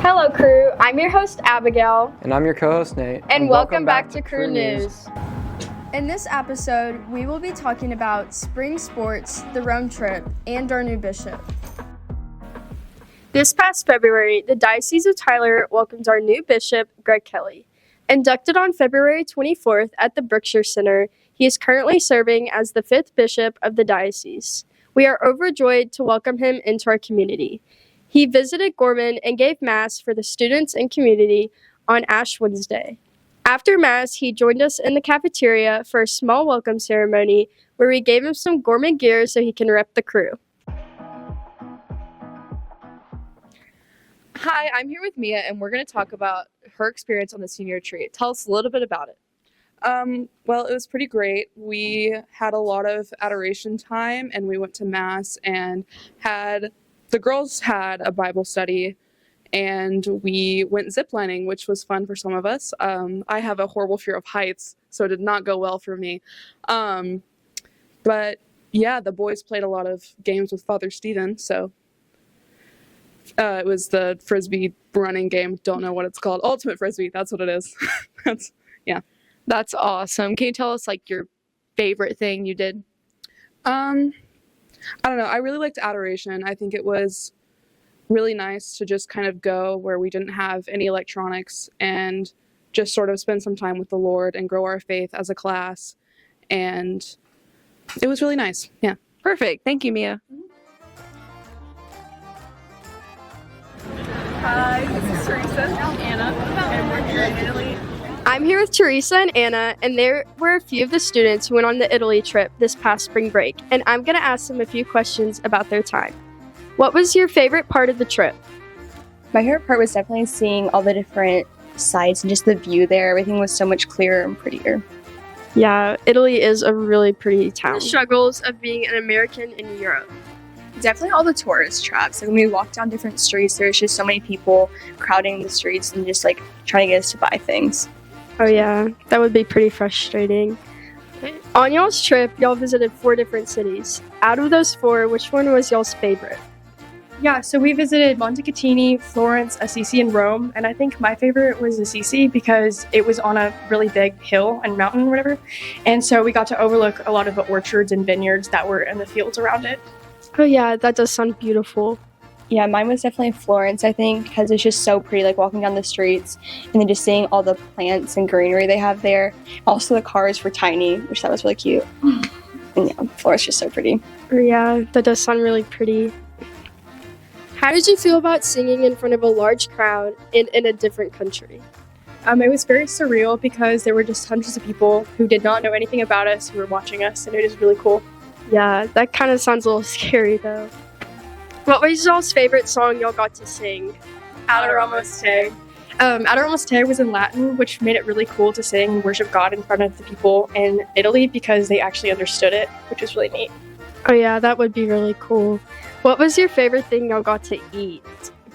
Hello, crew. I'm your host, Abigail. And I'm your co-host, Nate. And welcome back to CRU News. In this episode, we will be talking about spring sports, the Rome trip, and our new bishop. This past February, the Diocese of Tyler welcomes our new bishop, Greg Kelly. Inducted on February 24th at the Brookshire Center, he is currently serving as the 5th bishop of the diocese. We are overjoyed to welcome him into our community. He visited Gorman and gave Mass for the students and community on Ash Wednesday. After Mass, he joined us in the cafeteria for a small welcome ceremony where we gave him some Gorman gear so he can rep the crew. Hi, I'm here with Mia, and we're going to talk about her experience on the senior retreat. Tell us a little bit about it. Well, it was pretty great. We had a lot of adoration time, and we went to Mass and the girls had a Bible study, and we went ziplining, which was fun for some of us. I have a horrible fear of heights, so it did not go well for me. But yeah, the boys played a lot of games with Father Stephen, so it was the Frisbee running game. Don't know what it's called. Ultimate Frisbee, that's what it is. That's awesome. Can you tell us, your favorite thing you did? I don't know. I really liked adoration. I think it was really nice to just kind of go where we didn't have any electronics and just sort of spend some time with the Lord and grow our faith as a class. And it was really nice. Yeah. Perfect. Thank you, Mia. Hi, this is Teresa and Anna, and we're here in Italy. I'm here with Teresa and Anna, and there were a few of the students who went on the Italy trip this past spring break, and I'm going to ask them a few questions about their time. What was your favorite part of the trip? My favorite part was definitely seeing all the different sites and just the view there. Everything was so much clearer and prettier. Yeah, Italy is a really pretty town. The struggles of being an American in Europe. Definitely all the tourist traps. When we walked down different streets, there was just so many people crowding the streets and just trying to get us to buy things. Oh yeah, that would be pretty frustrating. On y'all's trip, y'all visited 4 different cities. Out of those 4, which one was y'all's favorite? Yeah, so we visited Montecatini, Florence, Assisi, and Rome, and I think my favorite was Assisi because it was on a really big hill and mountain or whatever, and so we got to overlook a lot of the orchards and vineyards that were in the fields around it. Oh yeah, that does sound beautiful. Yeah, mine was definitely Florence, I think, because it's just so pretty, walking down the streets and then just seeing all the plants and greenery they have there. Also, the cars were tiny, which that was really cute. And yeah, Florence is just so pretty. Oh yeah, that does sound really pretty. How did you feel about singing in front of a large crowd in a different country? It was very surreal because there were just hundreds of people who did not know anything about us who were watching us, and it was really cool. Yeah, that kind of sounds a little scary though. What was y'all's favorite song y'all got to sing? Adoramus Te. Adoramus Te was in Latin, which made it really cool to sing and worship God in front of the people in Italy because they actually understood it, which was really neat. Oh yeah, that would be really cool. What was your favorite thing y'all got to eat?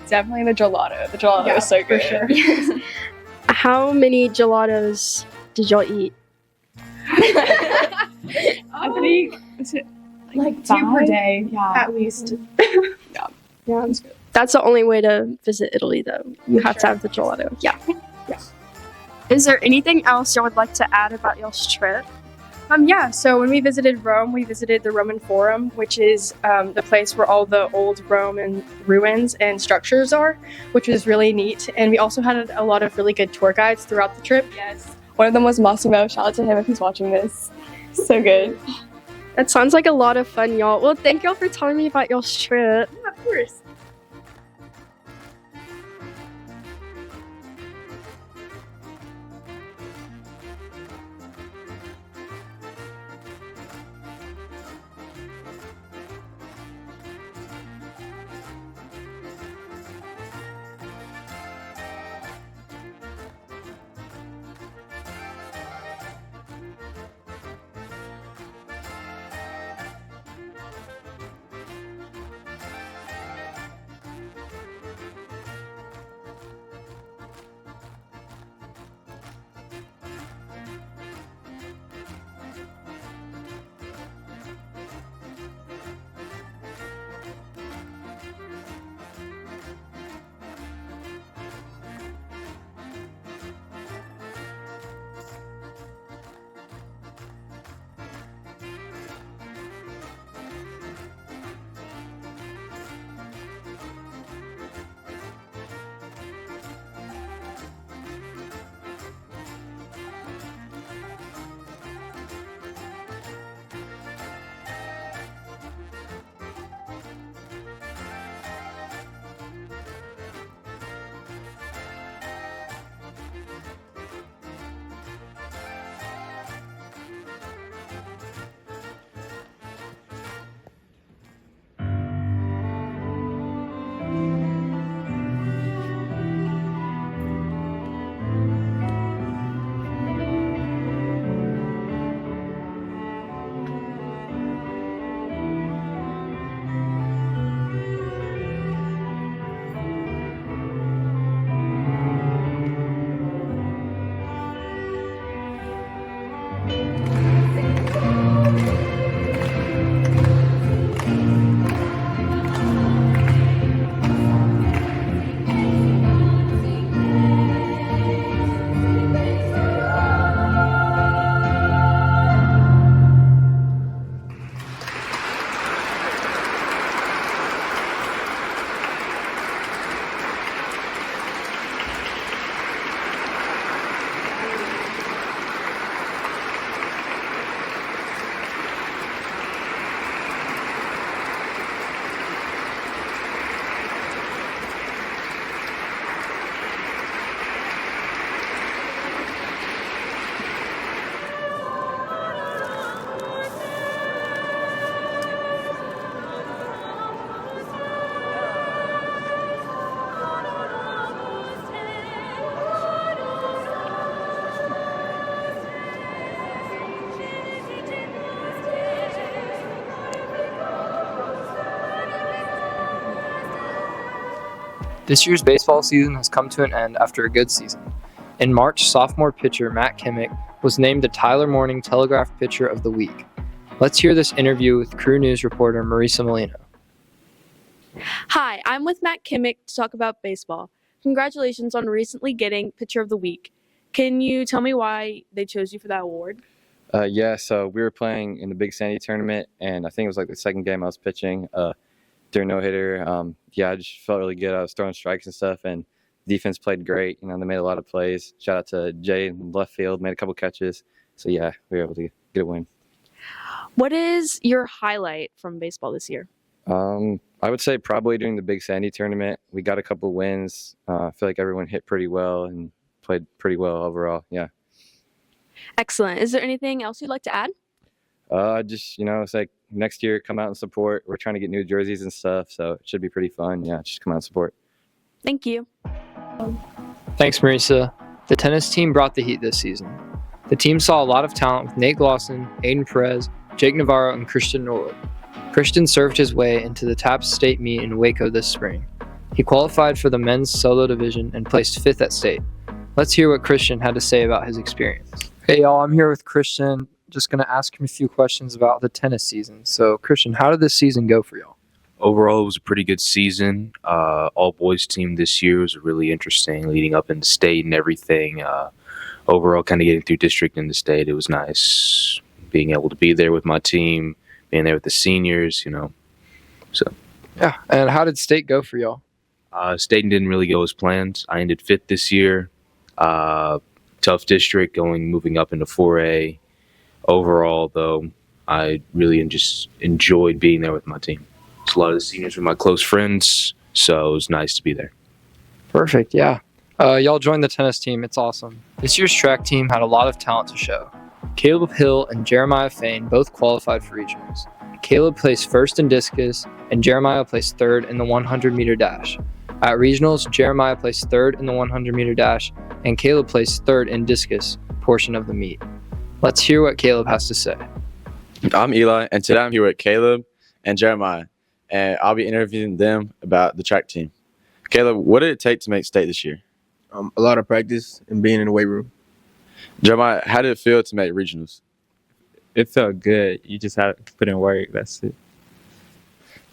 Definitely the gelato. The gelato was so good. For sure. How many gelatos did y'all eat? I think like 2 per day, at least. Yeah, that's the only way to visit Italy, though. You have to have the gelato. Yeah. Is there anything else y'all would like to add about y'all's trip? Yeah, so when we visited Rome, we visited the Roman Forum, which is the place where all the old Roman ruins and structures are, which was really neat. And we also had a lot of really good tour guides throughout the trip. Yes. One of them was Massimo. Shout out to him if he's watching this. So good. That sounds like a lot of fun, y'all. Well, thank y'all for telling me about y'all's trip. Yeah, of course. This year's baseball season has come to an end after a good season. In March, sophomore pitcher Matt Kimmick was named the Tyler Morning Telegraph Pitcher of the Week. Let's hear this interview with CRU News reporter Marisa Molino. Hi, I'm with Matt Kimmick to talk about baseball. Congratulations on recently getting Pitcher of the Week. Can you tell me why they chose you for that award? So we were playing in the Big Sandy tournament, and I think it was like the second game I was pitching during no-hitter. I just felt really good. I was throwing strikes and stuff, and defense played great. They made a lot of plays. Shout out to Jay in left field, made a couple catches. So, we were able to get a win. What is your highlight from baseball this year? I would say probably during the Big Sandy tournament. We got a couple wins. I feel like everyone hit pretty well and played pretty well overall. Yeah. Excellent. Is there anything else you'd like to add? It's like next year, come out and support. We're trying to get new jerseys and stuff, so it should be pretty fun. Yeah, just come out and support. Thank you. Thanks, Marisa. The tennis team brought the heat this season. The team saw a lot of talent with Nate Glosson, Aiden Perez, Jake Navarro, and Christian Norwood. Christian served his way into the TAPS state meet in Waco this spring. He qualified for the men's solo division and placed 5th at state. Let's hear what Christian had to say about his experience. Hey y'all, I'm here with Christian. Just going to ask him a few questions about the tennis season. So Christian, how did this season go for y'all? Overall, it was a pretty good season. All boys team this year was really interesting, leading up into state and everything. Overall, kind of getting through district into state, it was nice being able to be there with my team, being there with the seniors, Yeah, and how did state go for y'all? State didn't really go as planned. I ended 5th this year. Tough district, moving up into 4A. Overall, though, I really just enjoyed being there with my team. A lot of the seniors were my close friends, so it was nice to be there. Perfect, yeah. Y'all joined the tennis team. It's awesome. This year's track team had a lot of talent to show. Caleb Hill and Jeremiah Fain both qualified for regionals. Caleb placed 1st in discus, and Jeremiah placed 3rd in the 100-meter dash. At regionals, Jeremiah placed 3rd in the 100-meter dash, and Caleb placed 3rd in discus portion of the meet. Let's hear what Caleb has to say. I'm Eli, and today I'm here with Caleb and Jeremiah, and I'll be interviewing them about the track team. Caleb, what did it take to make state this year? A lot of practice and being in the weight room. Jeremiah, how did it feel to make regionals? It felt good. You just had to put in work. That's it.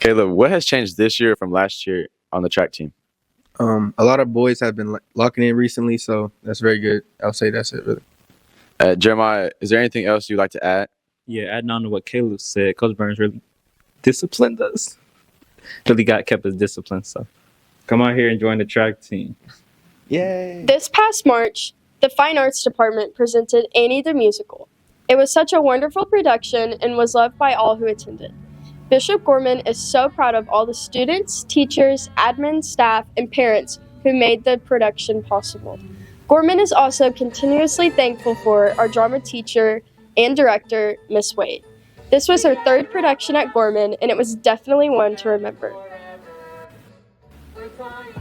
Caleb, what has changed this year from last year on the track team? A lot of boys have been locking in recently, so that's very good. I'll say that's it, really. Jeremiah, is there anything else you'd like to add? Yeah, adding on to what Caleb said, Coach Burns really disciplined us. Really kept us disciplined. So come out here and join the track team. Yay! This past March, the Fine Arts Department presented Annie the Musical. It was such a wonderful production and was loved by all who attended. Bishop Gorman is so proud of all the students, teachers, admin, staff, and parents who made the production possible. Gorman is also continuously thankful for our drama teacher and director, Miss Wade. This was her 3rd production at Gorman, and it was definitely one to remember.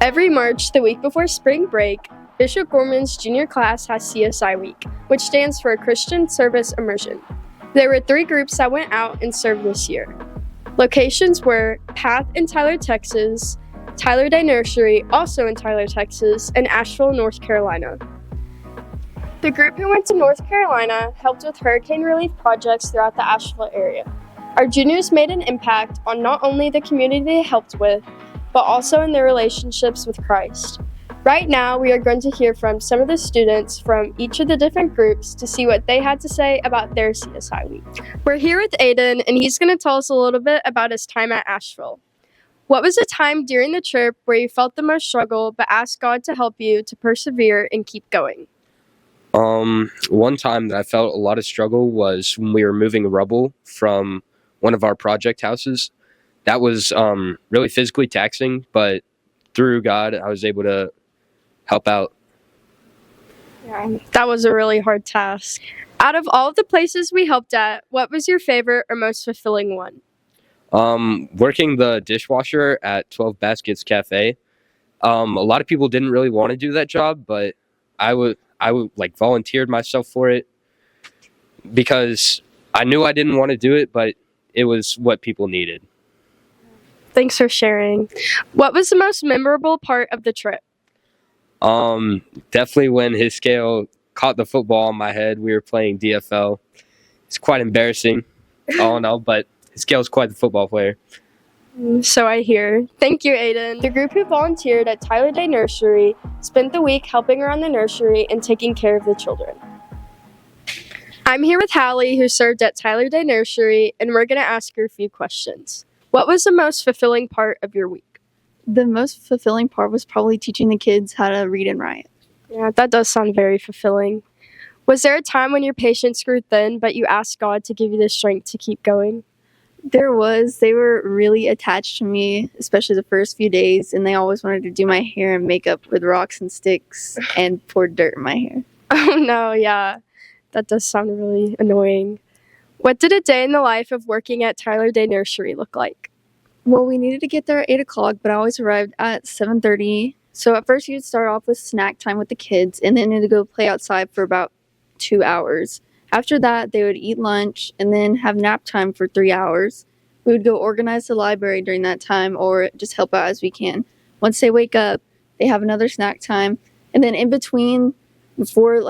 Every March, the week before spring break, Bishop Gorman's junior class has CSI Week, which stands for Christian Service Immersion. There were 3 groups that went out and served this year. Locations were Path in Tyler, Texas, Tyler Day Nursery, also in Tyler, Texas, and Asheville, North Carolina. The group who went to North Carolina helped with hurricane relief projects throughout the Asheville area. Our juniors made an impact on not only the community they helped with, but also in their relationships with Christ. Right now, we are going to hear from some of the students from each of the different groups to see what they had to say about their CSI Week. We're here with Aiden, and he's going to tell us a little bit about his time at Asheville. What was a time during the trip where you felt the most struggle but asked God to help you to persevere and keep going? One time that I felt a lot of struggle was when we were moving rubble from one of our project houses. That was really physically taxing, but through God, I was able to help out. Yeah, that was a really hard task. Out of all of the places we helped at, what was your favorite or most fulfilling one? Working the dishwasher at 12 Baskets Cafe. A lot of people didn't really want to do that job, but I would volunteered myself for it because I knew I didn't want to do it, but it was what people needed. Thanks for sharing. What was the most memorable part of the trip? Definitely when his scale caught the football on my head. We were playing DFL. It's quite embarrassing, all in all, but his scale is quite the football player. So I hear. Thank you, Aiden. The group who volunteered at Tyler Day Nursery spent the week helping around the nursery and taking care of the children. I'm here with Hallie, who served at Tyler Day Nursery, and we're going to ask her a few questions. What was the most fulfilling part of your week? The most fulfilling part was probably teaching the kids how to read and write. Yeah, that does sound very fulfilling. Was there a time when your patience grew thin, but you asked God to give you the strength to keep going? There was. They were really attached to me, especially the first few days, and they always wanted to do my hair and makeup with rocks and sticks and pour dirt in my hair. Oh no, yeah. That does sound really annoying. What did a day in the life of working at Tyler Day Nursery look like? Well, we needed to get there at 8 o'clock, but I always arrived at 7:30. So at first you'd start off with snack time with the kids, and then they'd go play outside for about 2 hours. After that, they would eat lunch and then have nap time for 3 hours. We would go organize the library during that time or just help out as we can. Once they wake up, they have another snack time. And then in between, before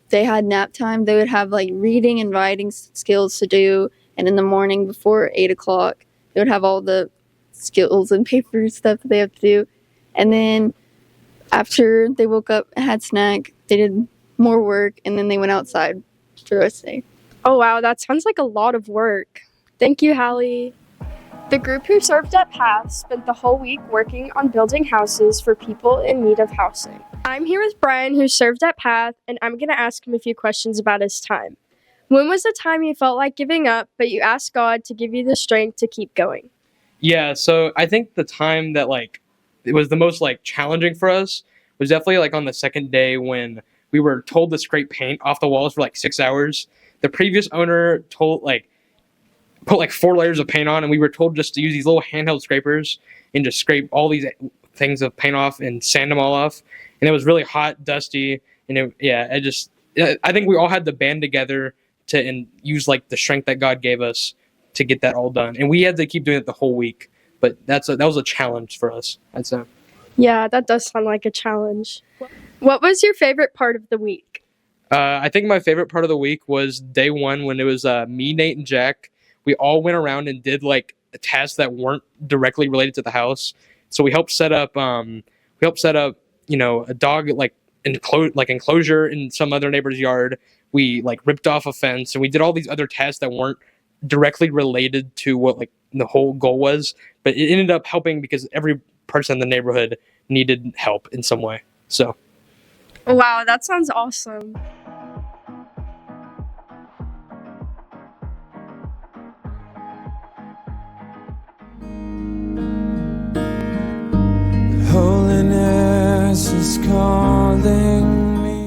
they had nap time, they would have reading and writing skills to do. And in the morning before 8 o'clock, they would have all the skills and paper stuff that they have to do. And then after they woke up and had snack, they did more work, and then they went outside for the rest of the day. Oh wow, that sounds like a lot of work. Thank you, Hallie. The group who served at PATH spent the whole week working on building houses for people in need of housing. I'm here with Brian, who served at PATH, and I'm going to ask him a few questions about his time. When was the time you felt like giving up, but you asked God to give you the strength to keep going? Yeah, so I think the time that it was the most challenging for us was definitely on the second day when we were told to scrape paint off the walls for 6 hours. The previous owner told put 4 layers of paint on, and we were told just to use these little handheld scrapers and just scrape all these things of paint off and sand them all off. And it was really hot, dusty, and I think we all had to band together and use the strength that God gave us to get that all done. And we had to keep doing it the whole week. But that was a challenge for us, I'd say. Yeah, that does sound like a challenge. What was your favorite part of the week? I think my favorite part of the week was day one when it was me, Nate, and Jack. We all went around and did tasks that weren't directly related to the house. So we helped set up a dog enclosure in some other neighbor's yard. We ripped off a fence, and we did all these other tasks that weren't directly related to what the whole goal was, but it ended up helping because every person in the neighborhood needed help in some way. So Wow, that sounds awesome. Holiness is calling me.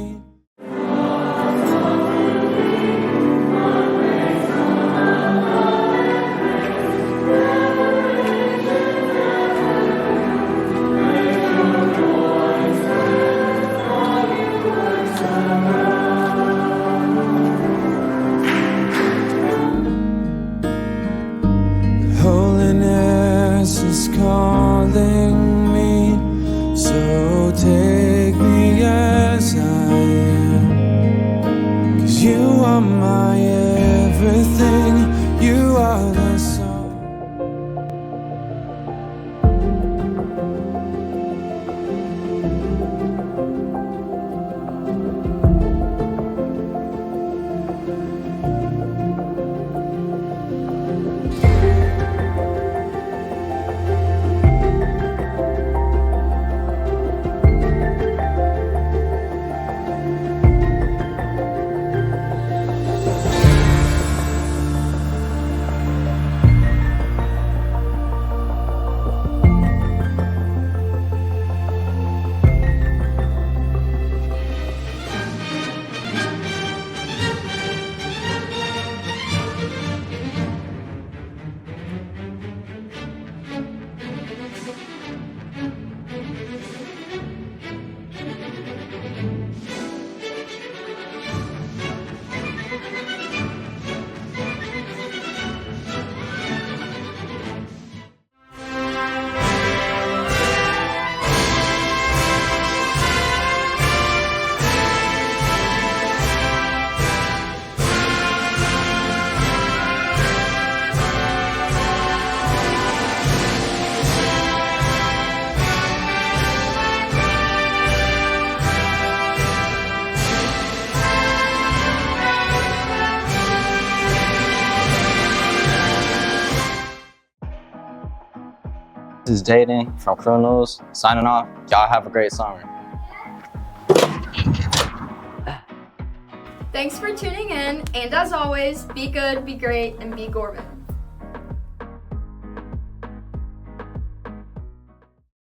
This is Jaden from CRU News signing off. Y'all have a great summer. Thanks for tuning in, and as always, be good, be great, and be Gorman.